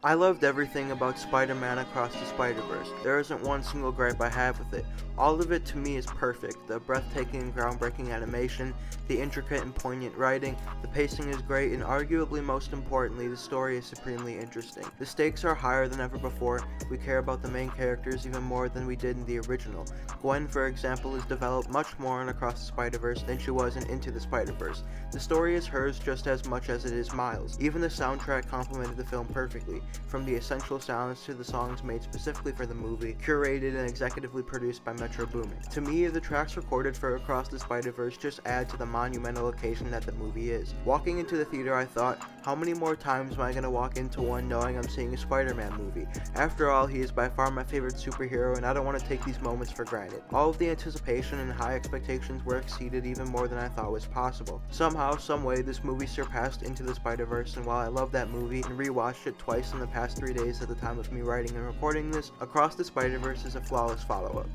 I loved everything about Spider-Man Across the Spider-Verse. There isn't one single gripe I have with it. All of it to me is perfect. The breathtaking and groundbreaking animation, the intricate and poignant writing, the pacing is great, and arguably most importantly, the story is supremely interesting. The stakes are higher than ever before. We care about the main characters even more than we did in the original. Gwen, for example, is developed much more in Across the Spider-Verse than she was in Into the Spider-Verse. The story is hers just as much as it is Miles. Even the soundtrack complemented the film perfectly. From the essential sounds to the songs made specifically for the movie, curated and executively produced by Metro Boomin. To me, the tracks recorded for Across the Spider-Verse just add to the monumental occasion that the movie is. Walking into the theater, I thought, how many more times am I going to walk into one knowing I'm seeing a Spider-Man movie? After all, he is by far my favorite superhero, and I don't want to take these moments for granted. All of the anticipation and high expectations were exceeded even more than I thought was possible. Somehow, someway, this movie surpassed Into the Spider-Verse, and while I love that movie and rewatched it twice in the past 3 days at the time of me writing and recording this, Across the Spider-Verse is a flawless follow-up.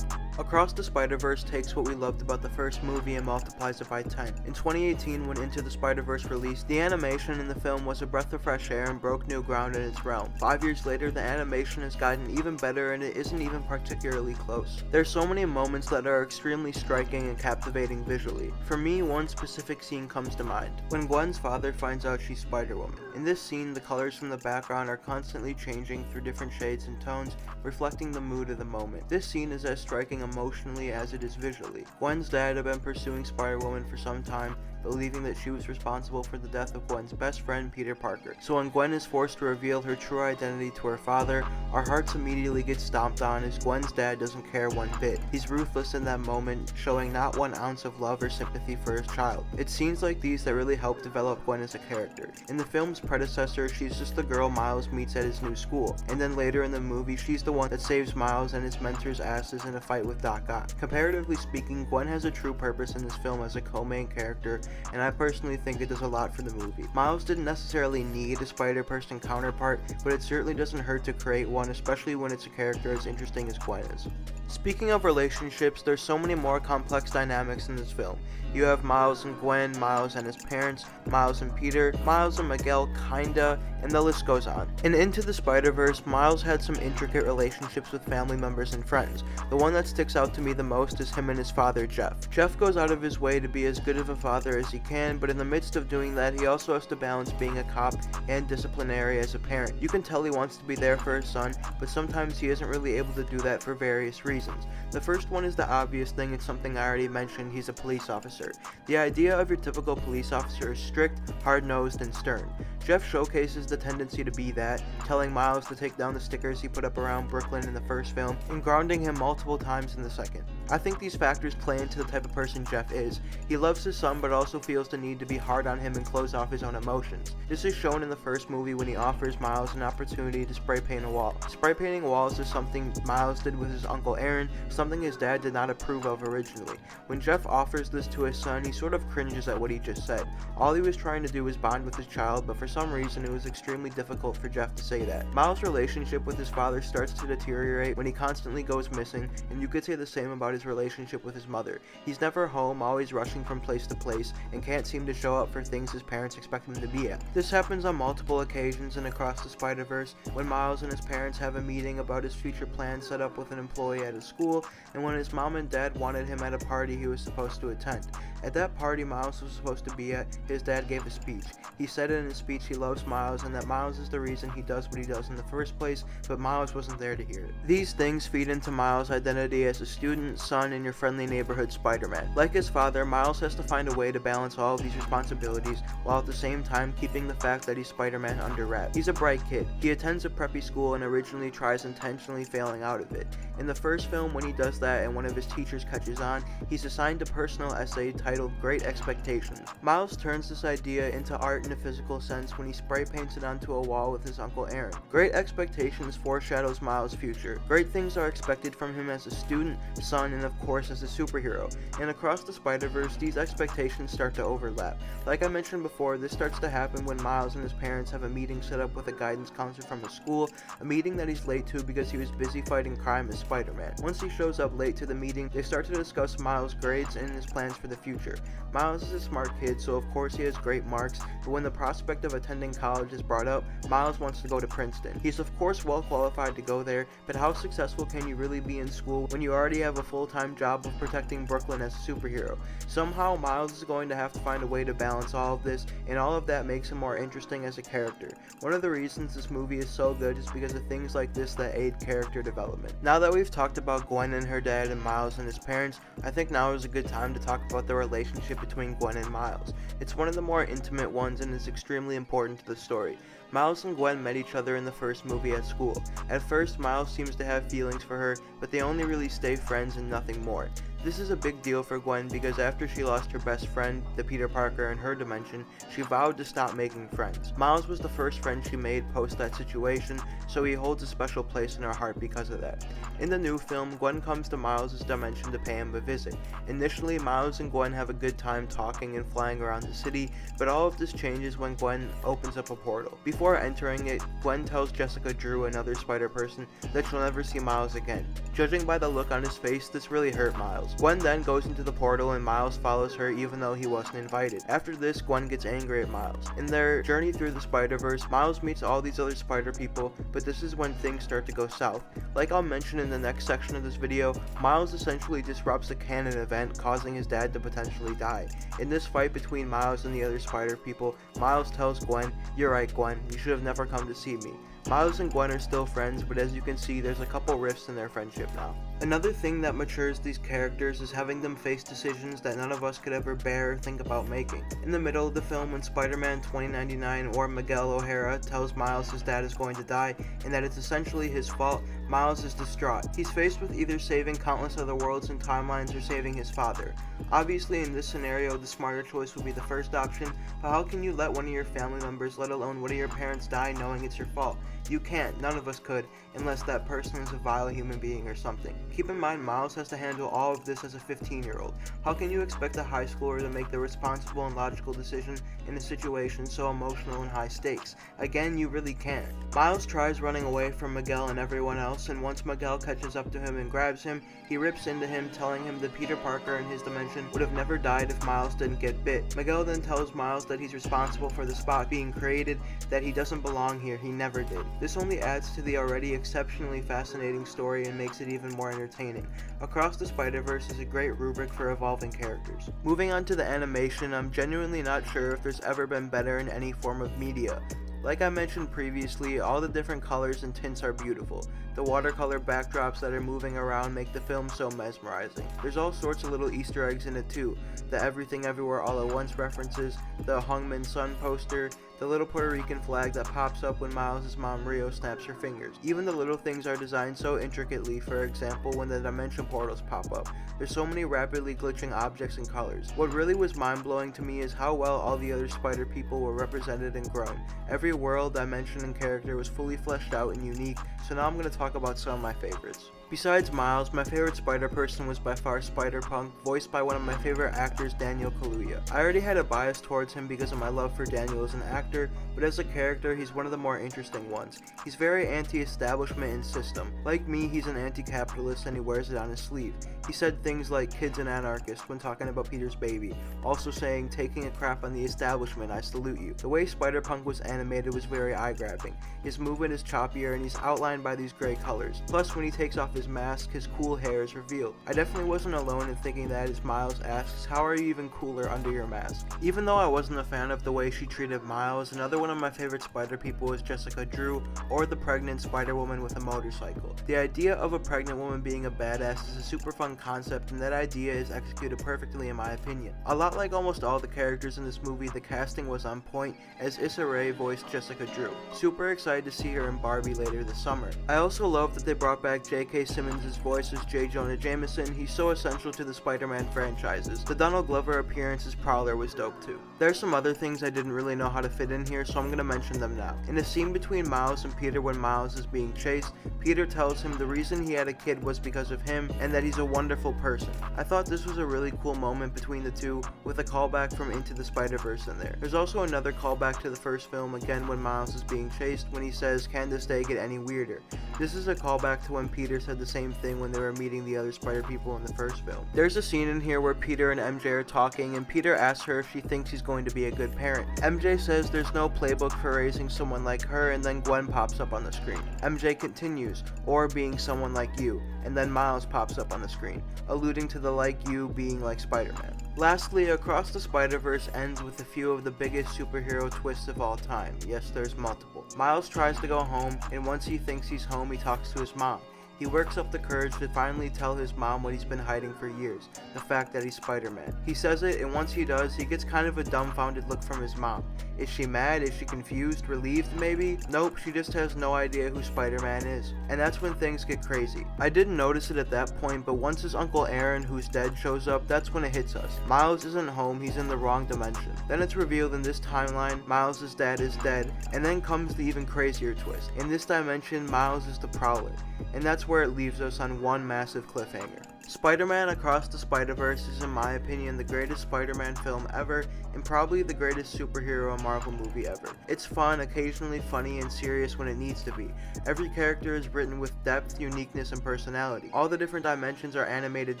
Across the Spider-Verse takes what we loved about the first movie and multiplies it by 10. In 2018, when Into the Spider-Verse released, the animation in the film was a breath of fresh air and broke new ground in its realm. 5 years later, the animation has gotten even better and it isn't even particularly close. There's so many moments that are extremely striking and captivating visually. For me, one specific scene comes to mind. When Gwen's father finds out she's Spider-Woman. In this scene, the colors from the background are constantly changing through different shades and tones, reflecting the mood of the moment. This scene is as striking emotionally as it is visually. Gwen's dad had been pursuing Spider-Woman for some time, believing that she was responsible for the death of Gwen's best friend, Peter Parker. So when Gwen is forced to reveal her true identity to her father, our hearts immediately get stomped on as Gwen's dad doesn't care one bit. He's ruthless in that moment, showing not 1 ounce of love or sympathy for his child. It's scenes like these that really help develop Gwen as a character. In the film's predecessor, she's just the girl Miles meets at his new school, and then later in the movie, she's the one that saves Miles and his mentor's asses in a fight with Doc Ock. Comparatively speaking, Gwen has a true purpose in this film as a co-main character, and I personally think it does a lot for the movie. Miles didn't necessarily need a Spider-Person counterpart, but it certainly doesn't hurt to create one, especially when it's a character as interesting as Gwen is. Speaking of relationships, there's so many more complex dynamics in this film. You have Miles and Gwen, Miles and his parents, Miles and Peter, Miles and Miguel kinda, and the list goes on. In Into the Spider-Verse, Miles had some intricate relationships with family members and friends. The one that sticks out to me the most is him and his father, Jeff. Jeff goes out of his way to be as good of a father as he can, but in the midst of doing that, he also has to balance being a cop and disciplinary as a parent. You can tell he wants to be there for his son, but sometimes he isn't really able to do that for various reasons. The first one is the obvious thing, it's something I already mentioned, he's a police officer. The idea of your typical police officer is strict, hard-nosed, and stern. Jeff showcases the tendency to be that, telling Miles to take down the stickers he put up around Brooklyn in the first film, and grounding him multiple times in the second. I think these factors play into the type of person Jeff is. He loves his son but also feels the need to be hard on him and close off his own emotions. This is shown in the first movie when he offers Miles an opportunity to spray paint a wall. Spray painting walls is something Miles did with his uncle Aaron, something his dad did not approve of originally. When Jeff offers this to his son, he sort of cringes at what he just said. All he was trying to do was bond with his child, but for some reason it was extremely difficult for Jeff to say that. Miles' relationship with his father starts to deteriorate when he constantly goes missing, and you could say the same about his relationship with his mother. He's never home, always rushing from place to place, and can't seem to show up for things his parents expect him to be at. This happens on multiple occasions in Across the Spider-Verse, when Miles and his parents have a meeting about his future plans set up with an employee at his school, and when his mom and dad wanted him at a party he was supposed to attend. At that party Miles was supposed to be at, his dad gave a speech. He said in his speech he loves Miles and that Miles is the reason he does what he does in the first place, but Miles wasn't there to hear it. These things feed into Miles' identity as a student, son, and your friendly neighborhood Spider-Man. Like his father, Miles has to find a way to balance all of these responsibilities while at the same time keeping the fact that he's Spider-Man under wraps. He's a bright kid. He attends a preppy school and originally tries intentionally failing out of it. In the first film, when he does that and one of his teachers catches on, he's assigned a personal essay titled titled Great Expectations. Miles turns this idea into art in a physical sense when he spray paints it onto a wall with his Uncle Aaron. Great Expectations foreshadows Miles' future. Great things are expected from him as a student, son, and of course as a superhero. And across the Spider-Verse, these expectations start to overlap. Like I mentioned before, this starts to happen when Miles and his parents have a meeting set up with a guidance counselor from his school, a meeting that he's late to because he was busy fighting crime as Spider-Man. Once he shows up late to the meeting, they start to discuss Miles' grades and his plans for the future. Miles is a smart kid, so of course he has great marks, but when the prospect of attending college is brought up, Miles wants to go to Princeton. He's of course well qualified to go there, but how successful can you really be in school when you already have a full-time job of protecting Brooklyn as a superhero? Somehow Miles is going to have to find a way to balance all of this, and all of that makes him more interesting as a character. One of the reasons this movie is so good is because of things like this that aid character development. Now that we've talked about Gwen and her dad and Miles and his parents, I think now is a good time to talk about the relationship between Gwen and Miles. It's one of the more intimate ones and is extremely important to the story. Miles and Gwen met each other in the first movie at school. At first, Miles seems to have feelings for her, but they only really stay friends and nothing more. This is a big deal for Gwen because after she lost her best friend, the Peter Parker in her dimension, she vowed to stop making friends. Miles was the first friend she made post that situation, so he holds a special place in her heart because of that. In the new film, Gwen comes to Miles' dimension to pay him a visit. Initially, Miles and Gwen have a good time talking and flying around the city, but all of this changes when Gwen opens up a portal. Before entering it, Gwen tells Jessica Drew, another Spider-Person, that she'll never see Miles again. Judging by the look on his face, this really hurt Miles. Gwen then goes into the portal and Miles follows her even though he wasn't invited. After this, Gwen gets angry at Miles. In their journey through the Spider-Verse, Miles meets all these other spider people, but this is when things start to go south. Like I'll mention in the next section of this video, Miles essentially disrupts a canon event, causing his dad to potentially die. In this fight between Miles and the other spider people, Miles tells Gwen, "You're right, Gwen, you should have never come to see me." Miles and Gwen are still friends, but as you can see, there's a couple rifts in their friendship now. Another thing that matures these characters is having them face decisions that none of us could ever bear or think about making. In the middle of the film, when Spider-Man 2099 or Miguel O'Hara tells Miles his dad is going to die and that it's essentially his fault, Miles is distraught. He's faced with either saving countless other worlds and timelines or saving his father. Obviously, in this scenario, the smarter choice would be the first option, but how can you let one of your family members, let alone one of your parents, die knowing it's your fault? You can't, none of us could, unless that person is a vile human being or something. Keep in mind, Miles has to handle all of this as a 15-year-old. How can you expect a high schooler to make the responsible and logical decision in a situation so emotional and high stakes? Again, you really can't. Miles tries running away from Miguel and everyone else, and once Miguel catches up to him and grabs him, he rips into him, telling him that Peter Parker in his dimension would have never died if Miles didn't get bit. Miguel then tells Miles that he's responsible for the spot being created, that he doesn't belong here, he never did. This only adds to the already exceptionally fascinating story and makes it even more entertaining. Across the Spider-Verse is a great rubric for evolving characters. Moving on to the animation, I'm genuinely not sure if there's ever been better in any form of media. Like I mentioned previously, all the different colors and tints are beautiful. The watercolor backdrops that are moving around make the film so mesmerizing. There's all sorts of little Easter eggs in it too. The Everything Everywhere All at Once references, the Hungman Sun poster, the little Puerto Rican flag that pops up when Miles' mom Rio snaps her fingers. Even the little things are designed so intricately, for example when the dimension portals pop up. There's so many rapidly glitching objects and colors. What really was mind-blowing to me is how well all the other spider people were represented and grown. Every world, dimension, and character was fully fleshed out and unique, so now I'm going to talk about some of my favorites. Besides Miles, my favorite Spider-Person was by far Spider-Punk, voiced by one of my favorite actors, Daniel Kaluuya. I already had a bias towards him because of my love for Daniel as an actor, but as a character, he's one of the more interesting ones. He's very anti-establishment and system. Like me, he's an anti-capitalist and he wears it on his sleeve. He said things like "kid's an anarchist" when talking about Peter's baby, also saying, "taking a crap on the establishment, I salute you." The way Spider-Punk was animated was very eye-grabbing. His movement is choppier and he's outlined by these gray colors. Plus, when he takes off his mask, his cool hair is revealed. I definitely wasn't alone in thinking that as Miles asks, "How are you even cooler under your mask?" Even though I wasn't a fan of the way she treated Miles, another one of my favorite spider people was Jessica Drew, or the pregnant Spider-Woman with a motorcycle. The idea of a pregnant woman being a badass is a super fun concept, and that idea is executed perfectly in my opinion. A lot like almost all the characters in this movie, the casting was on point, as Issa Rae voiced Jessica Drew. Super excited to see her in Barbie later this summer. I also love that they brought back J.K. Simmons' voice as J. Jonah Jameson. He's so essential to the Spider-Man franchises. The Donald Glover appearance as Prowler was dope too. There's some other things I didn't really know how to fit in here, so I'm gonna mention them now. In a scene between Miles and Peter when Miles is being chased, Peter tells him the reason he had a kid was because of him and that he's a wonderful person. I thought this was a really cool moment between the two, with a callback from Into the Spider-Verse in there. There's also another callback to the first film, again when Miles is being chased, when he says, "Can this day get any weirder?" This is a callback to when Peter said the same thing when they were meeting the other Spider people in the first film. There's a scene in here where Peter and MJ are talking, and Peter asks her if she thinks he's going to be a good parent. MJ says there's no playbook for raising someone like her, and then Gwen pops up on the screen. MJ continues, "Or being someone like you," and then Miles pops up on the screen, alluding to the like you being like Spider-Man. Lastly, Across the Spider-Verse ends with a few of the biggest superhero twists of all time. Yes, there's multiple. Miles tries to go home, and once he thinks he's home, he talks to his mom. He works up the courage to finally tell his mom what he's been hiding for years, the fact that he's Spider-Man. He says it, and once he does, he gets kind of a dumbfounded look from his mom. Is she mad? Is she confused? Relieved maybe? Nope, she just has no idea who Spider-Man is. And that's when things get crazy. I didn't notice it at that point, but once his Uncle Aaron, who's dead, shows up, that's when it hits us. Miles isn't home, he's in the wrong dimension. Then it's revealed in this timeline, Miles' dad is dead, and then comes the even crazier twist. In this dimension, Miles is the Prowler, and that's where it leaves us on one massive cliffhanger. Spider-Man Across the Spider-Verse is, in my opinion, the greatest Spider-Man film ever, and probably the greatest superhero Marvel movie ever. It's fun, occasionally funny, and serious when it needs to be. Every character is written with depth, uniqueness, and personality. All the different dimensions are animated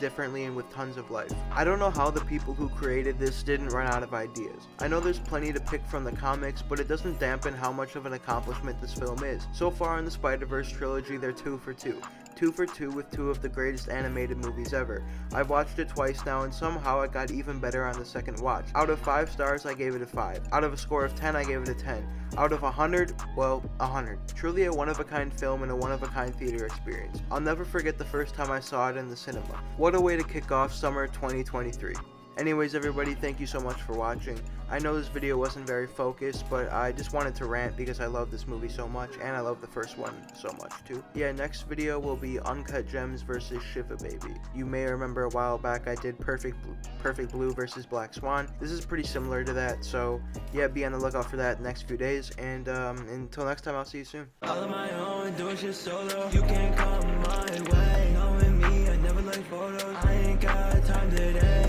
differently and with tons of life. I don't know how the people who created this didn't run out of ideas. I know there's plenty to pick from the comics, but it doesn't dampen how much of an accomplishment this film is. So far in the Spider-Verse trilogy, they're 2 for 2. 2 for 2 with 2 of the greatest animated movies ever. I've watched it twice now, and somehow it got even better on the second watch. Out of 5 stars, I gave it a 5. Out of a score of 10, I gave it a 10. Out of 100, well, 100. Truly a one-of-a-kind film and a one-of-a-kind theater experience. I'll never forget the first time I saw it in the cinema. What a way to kick off summer 2023. Anyways, everybody, thank you so much for watching. I know this video wasn't very focused, but I just wanted to rant because I love this movie so much, and I love the first one so much too. Yeah, next video will be Uncut Gems versus Shiva Baby. You may remember a while back I did Perfect Blue versus Black Swan. This is pretty similar to that, so yeah, be on the lookout for that next few days, and until next time, I'll see you soon. All of my own, doing shit solo. You can't come my way. Knowing me, I never like photos. I ain't got time today.